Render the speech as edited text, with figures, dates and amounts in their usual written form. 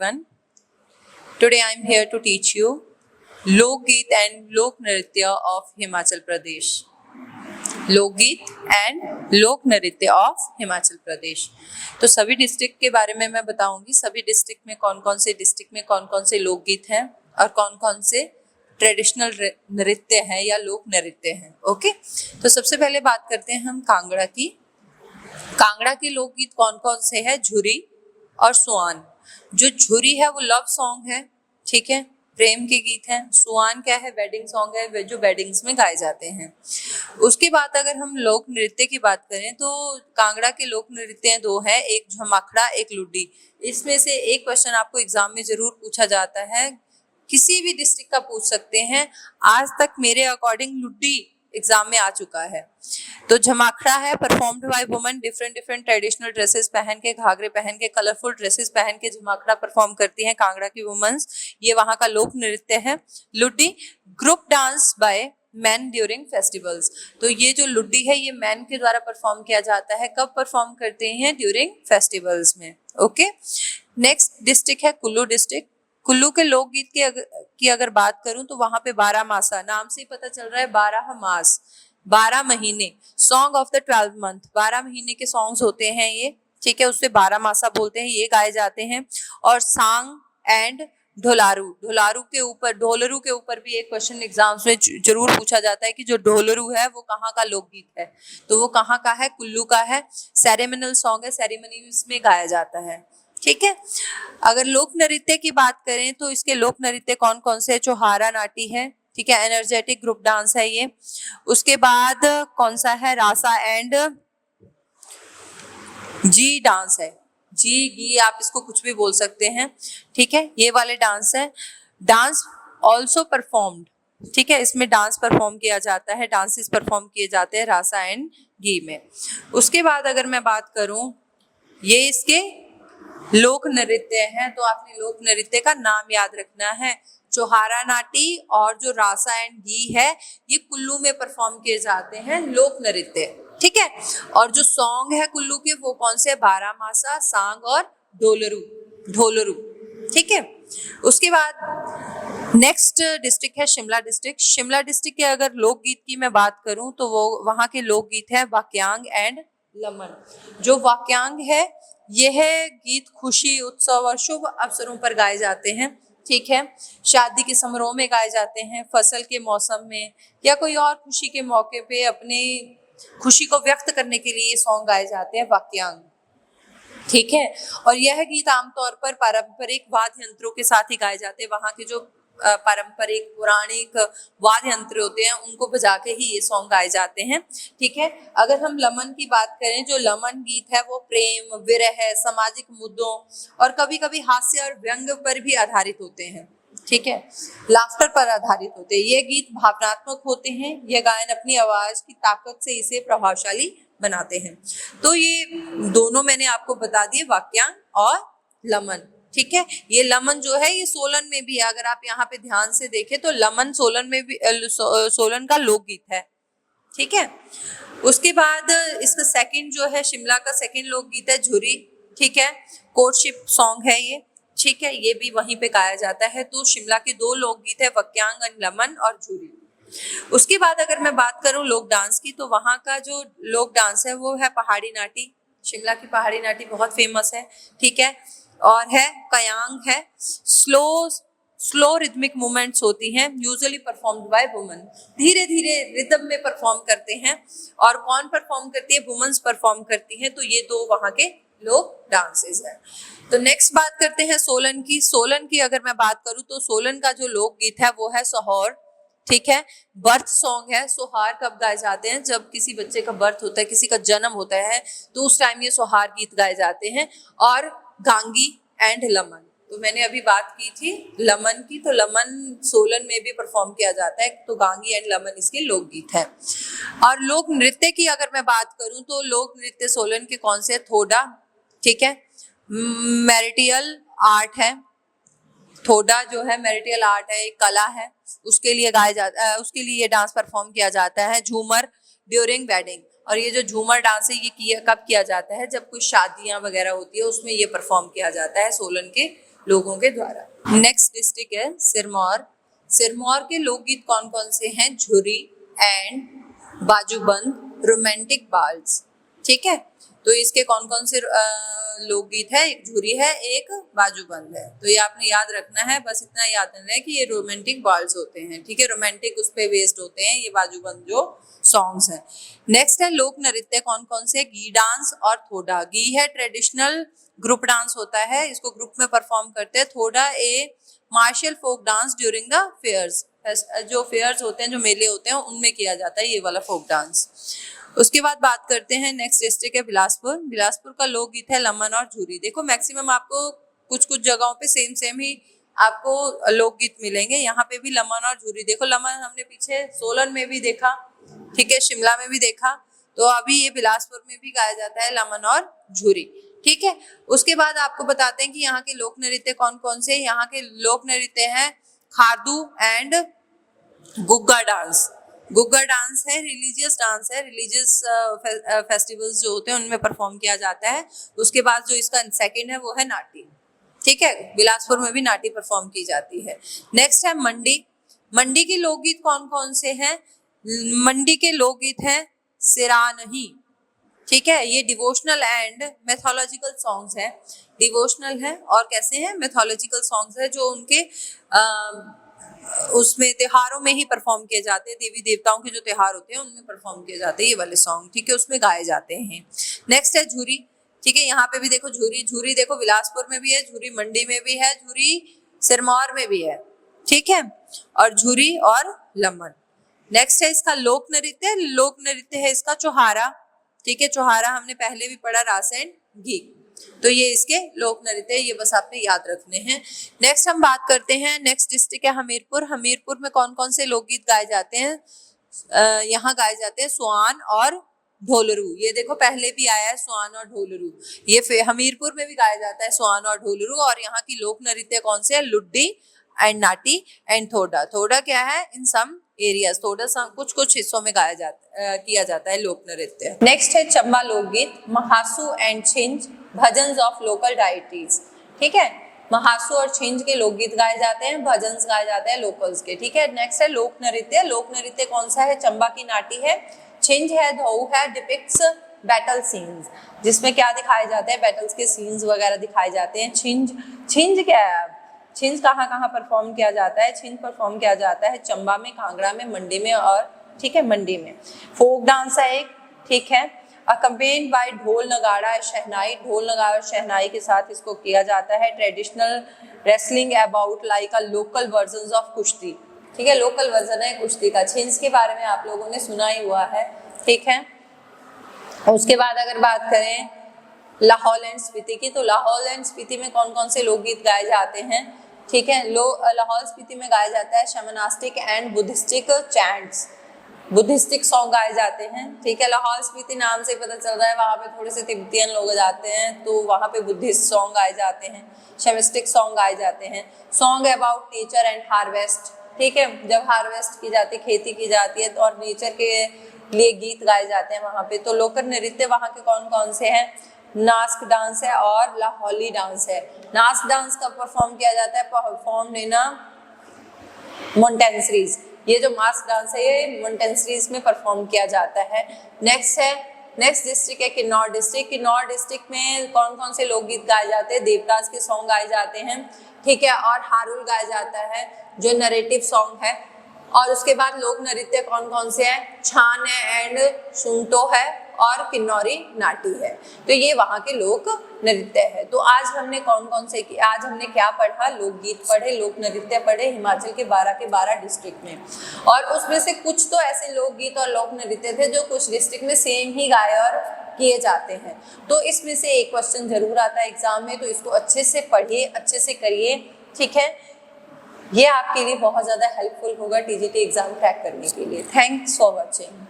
everyone. Today I am here to teach you Lok Geet and Lok Nritya of Himachal Pradesh. लोक गीत and लोक नृत्य of Himachal Pradesh. तो सभी डिस्ट्रिक्ट के बारे में मैं बताऊंगी, सभी डिस्ट्रिक्ट में कौन कौन से लोकगीत हैं और कौन कौन से ट्रेडिशनल नृत्य हैं या लोक नृत्य हैं। ओके, तो सबसे पहले बात करते हैं हम कांगड़ा की। कांगड़ा के लोकगीत कौन कौन से हैं? झुरी और सुआन। जो झुरी है वो लव सॉन्ग है, ठीक है, प्रेम के गीत हैं। सुआन क्या है? वेडिंग सॉन्ग है, जो वेडिंग्स में गाए जाते हैं। उसके बाद अगर हम लोक नृत्य की बात करें तो कांगड़ा के लोक नृत्य दो हैं, एक झमाखड़ा, एक लुड्डी। इसमें से एक क्वेश्चन आपको एग्जाम में जरूर पूछा जाता है, किसी भी डिस्ट्रिक्ट का पूछ सकते हैं। आज तक मेरे अकॉर्डिंग लुड्डी एग्जाम में आ चुका है। तो झमाखड़ा है performed by women, different traditional dresses पहन के, घाघरे पहन के, कलरफुल ड्रेसेस पहन के झमाखड़ा परफॉर्म करती हैं कांगड़ा की वुमेन्स। ये वहां का लोक नृत्य है। Luddi group dance by man during festivals. तो ये जो लुड्डी है ये मैन के द्वारा परफॉर्म किया जाता है। कब परफॉर्म करते हैं? ड्यूरिंग फेस्टिवल्स में। ओके, नेक्स्ट डिस्ट्रिक्ट है कुल्लू डिस्ट्रिक्ट। कुल्लू के लोकगीत की अगर बात करूं तो वहां पे 12 मासा, नाम से ही पता चल रहा है 12 मास, 12 महीने। सॉन्ग ऑफ द 12 मंथ, 12 महीने के सॉन्ग्स होते हैं ये, ठीक है, उससे 12 मासा बोलते हैं, ये गाए जाते हैं। और सांग एंड ढोलारू, ढोलारू के ऊपर, ढोलरू के ऊपर भी एक क्वेश्चन एग्जाम्स में जरूर पूछा जाता है कि जो ढोलरू है वो कहाँ का लोकगीत है। तो वो कहाँ का है? कुल्लू का है। सेरेमनियल सॉन्ग है, सेरेमनीज में गाया जाता है, ठीक है। अगर लोक नृत्य की बात करें तो इसके लोक नृत्य कौन कौन से? चौहारा नाटी है, ठीक है, एनर्जेटिक ग्रुप डांस है ये। उसके बाद कौन सा है? रासा एंड जी डांस है। जी गी आप इसको कुछ भी बोल सकते हैं, ठीक है, ये वाले डांस है। डांस ऑल्सो परफॉर्म्ड, ठीक है, इसमें डांस परफॉर्म किया जाता है, डांसेस परफॉर्म किए जाते हैं रासा एंड गी में। उसके बाद अगर मैं बात करूं, ये इसके लोक नृत्य हैं, तो आपने लोक नृत्य का नाम याद रखना है। चौहारा नाटी और जो रासा एंड गी है ये कुल्लू में परफॉर्म किए जाते हैं लोक नृत्य, ठीक है। और जो सॉन्ग है कुल्लू के वो कौन से? 12 मासा, सांग और ढोलरू, ठीक है। उसके बाद नेक्स्ट डिस्ट्रिक्ट है शिमला डिस्ट्रिक्ट। शिमला डिस्ट्रिक्ट के अगर लोकगीत की मैं बात करूं तो वो वहां के लोकगीत है वाक्यांग एंड लमन। जो वाक्यांग है यह गीत खुशी, उत्सव और शुभ अवसरों पर गाए जाते हैं, ठीक है, शादी के समारोह में गाए जाते हैं, फसल के मौसम में या कोई और खुशी के मौके पे अपने खुशी को व्यक्त करने के लिए ये सॉन्ग गाए जाते हैं वाक्यांग, ठीक है। और यह गीत आमतौर पर पारंपरिक वाद्य यंत्रों के साथ ही गाए जाते हैं। वहां के जो पारंपरिक पौराणिक वाद्य यंत्र होते हैं उनको बजा के ही ये सॉन्ग गाए जाते हैं, ठीक है। अगर हम लमन की बात करें, जो लमन गीत है वो प्रेम, विरह, सामाजिक मुद्दों और कभी कभी हास्य और व्यंग पर भी आधारित होते हैं, ठीक है, लाफ्टर पर आधारित होते हैं। ये गीत भावनात्मक होते हैं। यह गायन अपनी आवाज की ताकत से इसे प्रभावशाली बनाते हैं। तो ये दोनों मैंने आपको बता दिए, वाक्यांग और लमन, ठीक है। ये लमन जो है ये सोलन में भी है। अगर आप यहाँ पे ध्यान से देखें तो लमन सोलन में भी सोलन का लोकगीत है, ठीक है। उसके बाद इसका सेकंड जो है, शिमला का सेकंड लोकगीत है झुरी, ठीक है, कोर्टशिप सॉन्ग है ये, ठीक है, ये भी वहीं पे गाया जाता है। तो शिमला के दो लोकगीत है वाक्यांग एंड लमन और झुरी। उसके बाद अगर मैं बात करूं लोक डांस की तो वहां का जो लोक डांस है वो है पहाड़ी नाटी। शिमला की पहाड़ी नाटी बहुत फेमस है, ठीक है, और है कयांग है। स्लो रिदमिक मूवमेंट्स होती हैं, यूजुअली परफॉर्म्ड बाय वुमेन। धीरे धीरे रिदम में परफॉर्म करते हैं। और कौन परफॉर्म करती है? वुमेन्स परफॉर्म करती हैं। तो ये दो वहां के लोक डांसेस है। तो नेक्स्ट बात करते हैं सोलन की। सोलन की अगर मैं बात करूं तो सोलन का जो लोकगीत है वो है सोहर, ठीक है, बर्थ सॉन्ग है। सोहार कब गाए जाते हैं? जब किसी बच्चे का बर्थ होता है, किसी का जन्म होता है, तो उस टाइम ये सोहार गीत गाए जाते हैं। और गांगी एंड लमन, तो मैंने अभी बात की थी लमन की, तो लमन सोलन में भी परफॉर्म किया जाता है। तो गांगी एंड लमन इसके लोकगीत है। और लोक नृत्य की अगर मैं बात करूं तो लोक नृत्य सोलन के कौन से? थोड़ा, ठीक है, मैरिटियल आर्ट है। थोड़ा जो है मैरिटियल आर्ट है, एक कला है, उसके लिए गाया जाता है, उसके लिए ये डांस परफॉर्म किया जाता है। झूमर ड्यूरिंग वेडिंग, और ये जो झूमर डांस है ये कब किया जाता है? जब कोई शादियां वगैरह होती है उसमें ये परफॉर्म किया जाता है सोलन के लोगों के द्वारा। नेक्स्ट डिस्ट्रिक्ट है सिरमौर। सिरमौर के लोकगीत कौन कौन से हैं? झुरी एंड बाजूबंद, रोमांटिक बाल्स। ठीक है, तो इसके कौन कौन से लोकगीत है? एक झुरी है, एक बाजूबंद है। तो ये आपने याद रखना है, बस इतना याद रखना है कि ये रोमांटिक बाल्स होते हैं। ठीक है, रोमांटिक उस पे बेस्ड होते हैं ये बाजूबंद जो सॉन्ग्स हैं। नेक्स्ट है लोक नृत्य कौन कौन से? गी डांस और थोड़ा। गी है ट्रेडिशनल ग्रुप डांस होता है, इसको ग्रुप में परफॉर्म करते हैं। थोड़ा a martial folk dance during the fairs, जो फेयर्स होते हैं, जो मेले होते हैं, उनमें किया जाता है ये वाला फोक डांस। उसके बाद बात करते हैं नेक्स्ट डिस्ट्रिक्ट है बिलासपुर। बिलासपुर का लोकगीत है लमन और झूरी। देखो मैक्सिमम आपको कुछ कुछ जगहों पे सेम ही आपको लोकगीत मिलेंगे। यहाँ पे भी लमन और झूरी। देखो लमन हमने पीछे सोलन में भी देखा, ठीक है, शिमला में भी देखा, तो अभी ये बिलासपुर में भी गाया जाता है लमन और झूरी। ठीक है, उसके बाद आपको बताते हैं कि यहाँ के लोक नृत्य कौन कौन से। यहाँ के लोक नृत्य हैं Khardu and Gugga dance. Gugga dance है रिलीजियस डांस है, रिलीजियस फेस्टिवल्स जो होते हैं उनमें परफॉर्म किया जाता है। उसके बाद जो इसका सेकंड है वो है नाटी। ठीक है, बिलासपुर में भी नाटी परफॉर्म की जाती है। नेक्स्ट है मंडी। मंडी के लोकगीत कौन कौन से हैं? मंडी के लोकगीत हैं सिरानही। ठीक है, ये डिवोशनल एंड मैथोलॉजिकल सॉन्ग्स हैं। डिवोशनल है और कैसे हैं? मैथोलॉजिकल सॉन्ग्स है, जो उनके उसमें त्योहारों में ही परफॉर्म किए जाते हैं। देवी देवताओं के जो त्योहार होते हैं उनमें परफॉर्म किए जाते हैं ये वाले सॉन्ग। ठीक है, उसमें गाए जाते हैं। नेक्स्ट है झूरी। ठीक है, यहाँ पे भी देखो झूरी। झूरी देखो बिलासपुर में भी है, झूरी मंडी में भी है, झूरी सिरमौर में भी है। ठीक है, और झूरी और लमन। नेक्स्ट है इसका लोक नृत्य। लोक नृत्य है इसका चौहारा। ठीक है, चौहारा हमने पहले भी पढ़ा, रास एंड घी। तो ये इसके लोक नृत्य, ये बस आपने याद रखने हैं। नेक्स्ट हम बात करते हैं, नेक्स्ट डिस्ट्रिक्ट है हमीरपुर। हमीरपुर में कौन कौन से लोकगीत गाए जाते हैं? यहाँ गाए जाते हैं सुआन और ढोलरू। ये देखो पहले भी आया है सुआन और ढोलरू, ये हमीरपुर में भी गाया जाता है सुआन और ढोलरू। और यहाँ की लोक नृत्य कौन से है? लुड्डी एंड नाटी एंड थोड़ा। थोड़ा क्या है? इन सम एरियाज, थोड़ा सा कुछ कुछ हिस्सों में गाया जाता किया जाता है लोक नृत्य। नेक्स्ट है चंबा लोकगीत। महासू एंड छिंज, भजन ऑफ लोकल डाइटीज। ठीक है, महासू और छिंज के लोकगीत गाए जाते हैं, भजन गाए जाते हैं लोकल्स के। ठीक है, नेक्स्ट है लोक नृत्य। लोक नृत्य कौन सा है? चंबा की नाटी है, छिंज है, धोऊ है, डिपिक्ट्स बैटल सीन्स, जिसमें क्या दिखाए जाते हैं? बैटल्स के सीन्स वगैरह दिखाए जाते हैं। छिंज क्या है? छिंज कहाँ कहाँ परफॉर्म किया जाता है? छिंज परफॉर्म किया जाता है चंबा में, कांगड़ा में, मंडी में और ठीक है मंडी में। फोक डांस है एक। ठीक है, अकम्पेन्ड बाय ढोल नगाड़ा शहनाई। ढोल नगाड़ा शहनाई के साथ इसको किया जाता है। Traditional wrestling about like a local version of कुश्ती। ठीक है, लोकल वर्जन है कुश्ती का। छिंज के बारे में आप लोगों ने सुना ही हुआ है। ठीक है, उसके बाद अगर बात करें लाहौल एंड स्पीति की, तो लाहौल एंड स्पीति में कौन कौन से लोकगीत गाए जाते हैं? ठीक है, लाहौल स्पीति में गाया जाता है शमनास्टिक एंड बुद्धिस्टिक चैंट्स। बुद्धिस्टिक सॉन्ग गाए जाते हैं। ठीक है, लाहौल स्पीति नाम से पता चल रहा है वहाँ पे थोड़े से तिब्बतियन लोग जाते हैं, तो वहाँ पे बुद्धिस्ट सॉन्ग गाए जाते हैं, शमिस्टिक सॉन्ग गाए जाते हैं। Song about nature and harvest. ठीक है, जब हार्वेस्ट की जाती है, खेती की जाती है, तो और नेचर के लिए गीत गाए जाते हैं वहाँ पे। तो लोकल नृत्य वहाँ के कौन कौन से हैं? नास्क डांस है और लाहौली डांस है। नास्क डांस कब परफॉर्म किया जाता है? Perform in monasteries. ये जो मास्क डांस है ये मोंटेंसरीज में परफॉर्म किया जाता है। नेक्स्ट डिस्ट्रिक्ट है किन्नौर डिस्ट्रिक्ट। किन्नौर डिस्ट्रिक्ट में कौन कौन से लोकगीत गाए जाते हैं? देवदास के सॉन्ग गाए जाते हैं। ठीक है, और हारुल गाया जाता है जो नरेटिव सॉन्ग है। और उसके बाद लोक नृत्य कौन कौन से हैं? छान है एंड सुंटो है और किन्नौरी नाटी है। तो ये वहाँ के लोक नृत्य है। तो आज हमने कौन कौन से की, आज हमने क्या पढ़ा? लोकगीत पढ़े, लोक नृत्य पढ़े हिमाचल के 12 डिस्ट्रिक्ट में। और उसमें से कुछ तो ऐसे लोकगीत और लोक नृत्य थे जो कुछ डिस्ट्रिक्ट में सेम ही गाए और किए जाते हैं। तो इसमें से एक क्वेश्चन जरूर आता है एग्जाम में, तो इसको अच्छे से पढ़िए, अच्छे से करिए। ठीक है, ये आपके लिए बहुत ज़्यादा हेल्पफुल होगा टीजीटी एग्जाम क्रैक करने के लिए। Thanks for watching.